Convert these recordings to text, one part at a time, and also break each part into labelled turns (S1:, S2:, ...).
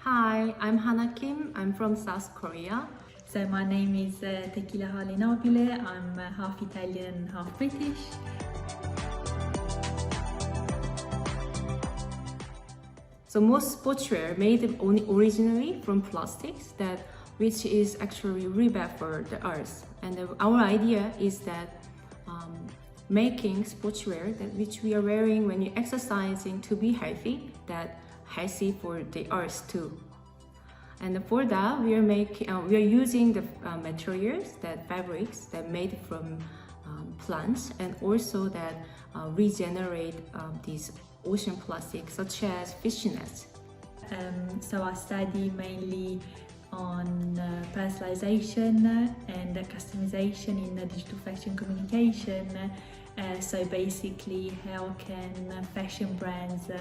S1: Hi, I'm Hana Kim. I'm from South Korea.
S2: So my name is Tekila Harley Nobile. I'm half Italian, half British.
S1: So most sportswear made originally from plastics, which is actually really bad for the earth. And our idea is that making sportswear which we are wearing when you're exercising to be healthy, healthy for the earth too. And for that, we are using the materials, fabrics that made from plants, and also that regenerate these ocean plastics, such as fish nets.
S2: So I study mainly on personalization and customization in digital fashion communication. So basically, how can fashion brands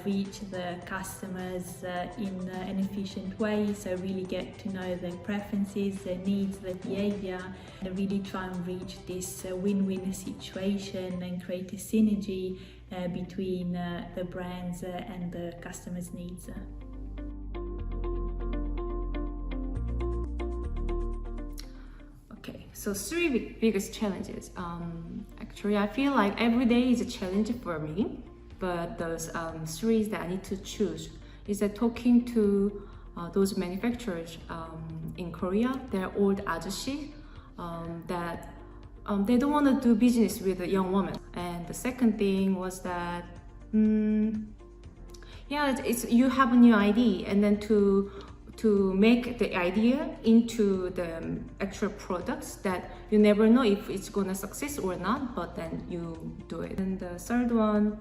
S2: reach the customers in an efficient way, so really get to know their preferences, their needs, their behavior, and really try and reach this win-win situation and create a synergy between the brands and the customers' needs.
S1: Okay, so three biggest challenges. Actually, I feel like every day is a challenge for me. But those three that I need to choose is that talking to those manufacturers in Korea, they're old ajashi, that they don't want to do business with a young woman. And the second thing was that, you have a new idea, and then to make the idea into the actual products that you never know if it's gonna succeed or not, but then you do it. And the third one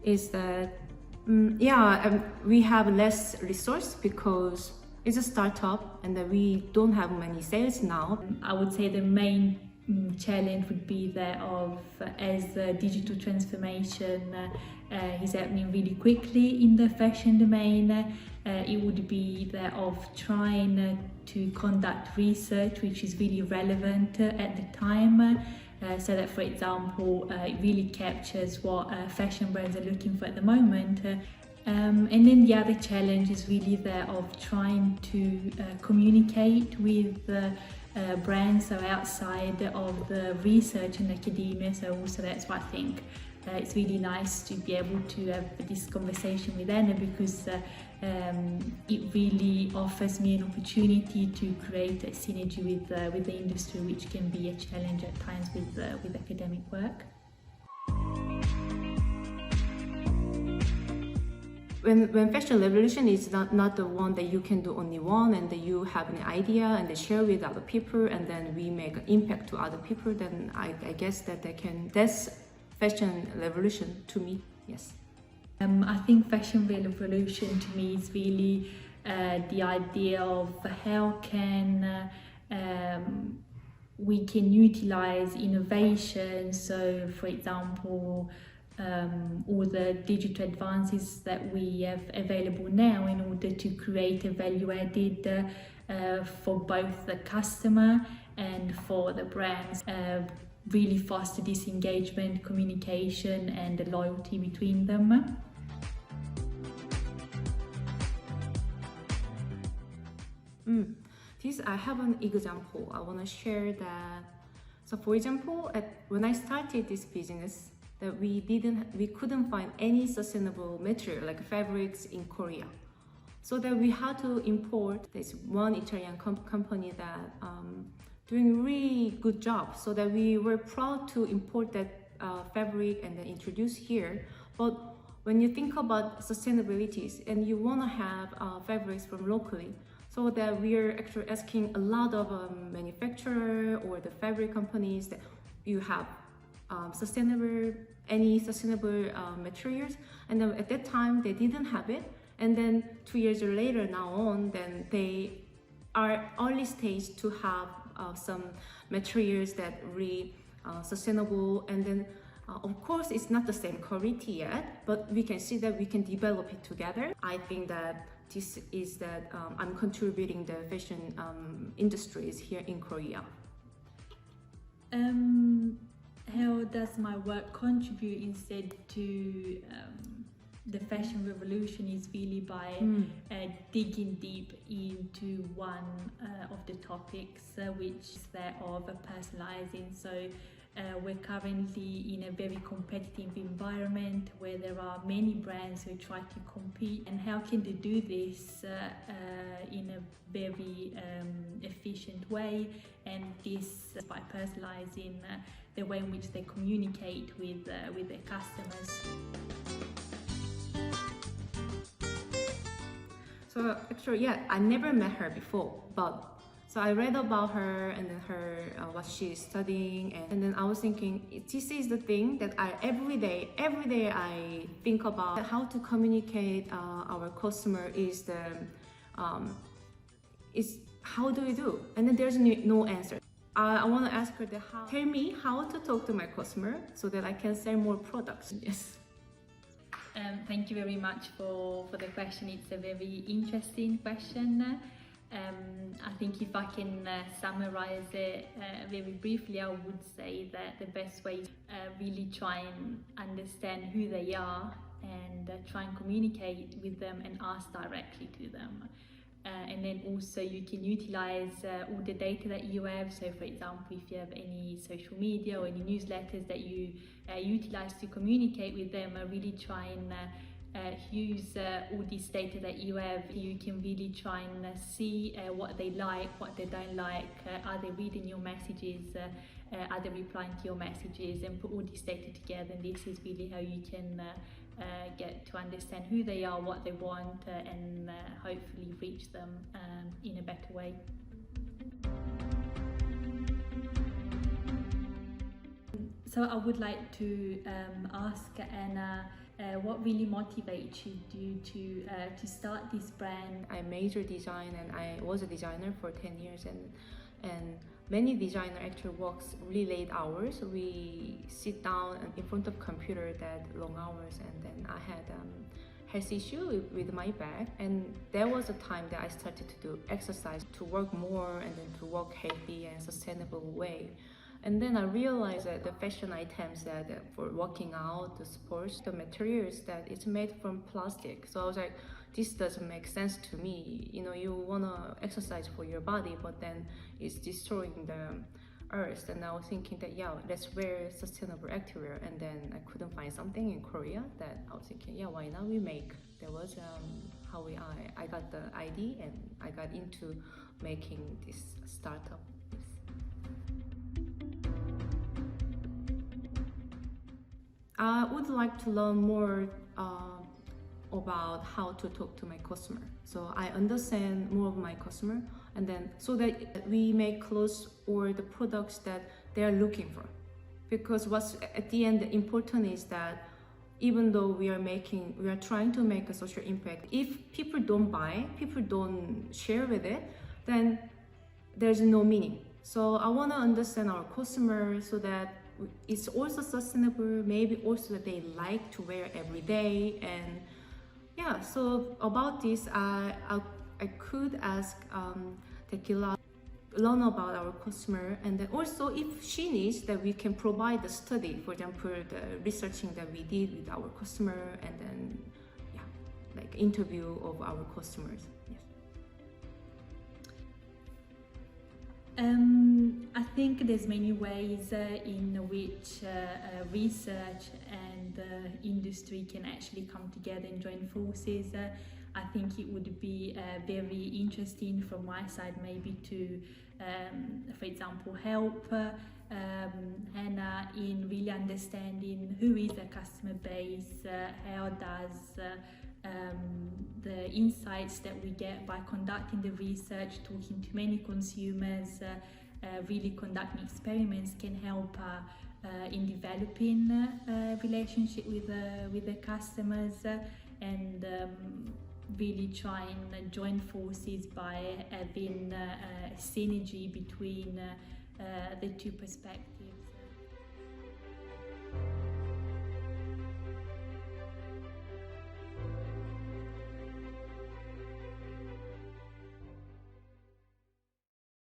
S1: is that we have less resource because it's a startup and that we don't have many sales now.
S2: I would say the main challenge would be that as the digital transformation is happening really quickly in the fashion domain, it would be that of trying to conduct research which is really relevant at the time. So that, for example, it really captures what fashion brands are looking for at the moment. And then the other challenge is really that of trying to communicate with brands, so outside of the research and academia. So also that's why I think it's really nice to be able to have this conversation with Anna, because it really offers me an opportunity to create a synergy with the industry, which can be a challenge at times with academic work.
S1: When fashion revolution is not the one that you can do only one, and that you have an idea and they share with other people, and then we make an impact to other people, then I guess that's fashion revolution to me. Yes.
S2: I think fashion revolution to me is really the idea of how can we can utilize innovation. So, for example, all the digital advances that we have available now in order to create a value added for both the customer and for the brands. Really foster this engagement, communication and the loyalty between them.
S1: I have an example. I want to share that. So for example, when I started this business, that we couldn't find any sustainable material like fabrics in Korea. So that we had to import this one Italian company that doing really good job. So that we were proud to import that fabric and then introduce here. But when you think about sustainability and you want to have fabrics from locally, so that we are actually asking a lot of manufacturer or the fabric companies that you have sustainable materials, and then at that time they didn't have it, and then 2 years later now on, then they are early stage to have some materials that really sustainable, and then of course it's not the same quality yet, but we can see that we can develop it together. I think that this is that I'm contributing the fashion industries here in Korea.
S2: How does my work contribute instead to the fashion revolution is really by digging deep into one of the topics, which is that of personalizing. So we're currently in a very competitive environment where there are many brands who try to compete, and how can they do this in a very efficient way, and this by personalizing the way in which they communicate with their customers.
S1: So actually, yeah, I never met her before, but so I read about her and then her what she's studying, and then I was thinking, this is the thing that I every day I think about how to communicate our customer is how do we do? And then there's no answer. I want to ask her tell me how to talk to my customer so that I can sell more products. Yes.
S2: Thank you very much for the question. It's a very interesting question. I think if I can summarize it very briefly, I would say that the best way is really try and understand who they are and try and communicate with them and ask directly to them. And then also you can utilize all the data that you have. So for example, if you have any social media or any newsletters that you utilize to communicate with them, really try and use all this data that you have. You can really try and see what they like, what they don't like, are they reading your messages, are they replying to your messages, and put all this data together. And this is really how you can get to understand who they are, what they want, and hopefully reach them in a better way. So I would like to ask Anna, what really motivates you to start this brand?
S1: I majored design and I was a designer for 10 years, and many designer actually works really late hours. We sit down in front of computer that long hours, and then I had health issue with my back, and there was a time that I started to do exercise to work more and then to work healthy and sustainable way. And then I realized that the fashion items that for working out, the sports, the materials that it's made from plastic. So I was like, this doesn't make sense to me. You know, you wanna exercise for your body, but then it's destroying the earth. And I was thinking that, yeah, let's wear sustainable activewear. And then I couldn't find something in Korea that I was thinking, yeah, why not we make? There was how I got the idea and I got into making this startup. I would like to learn more about how to talk to my customer. So I understand more of my customer, and then so that we make clothes or the products that they are looking for. Because what's at the end important is that even though we are trying to make a social impact, if people don't buy, people don't share with it, then there's no meaning. So I want to understand our customer so that it's also sustainable, maybe also that they like to wear every day. And yeah, so about this, I could ask Tekila, learn about our customer, and then also if she needs that we can provide the study, for example, the researching that we did with our customer, and then yeah, like interview of our customers. Yes.
S2: I think there's many ways in which research and industry can actually come together and join forces. I think it would be very interesting from my side maybe to, for example, help Hana in really understanding who is the customer base, how does the insights that we get by conducting the research, talking to many consumers, really conducting experiments can help in developing a relationship with the customers, and really try and join forces by having a synergy between the two perspectives.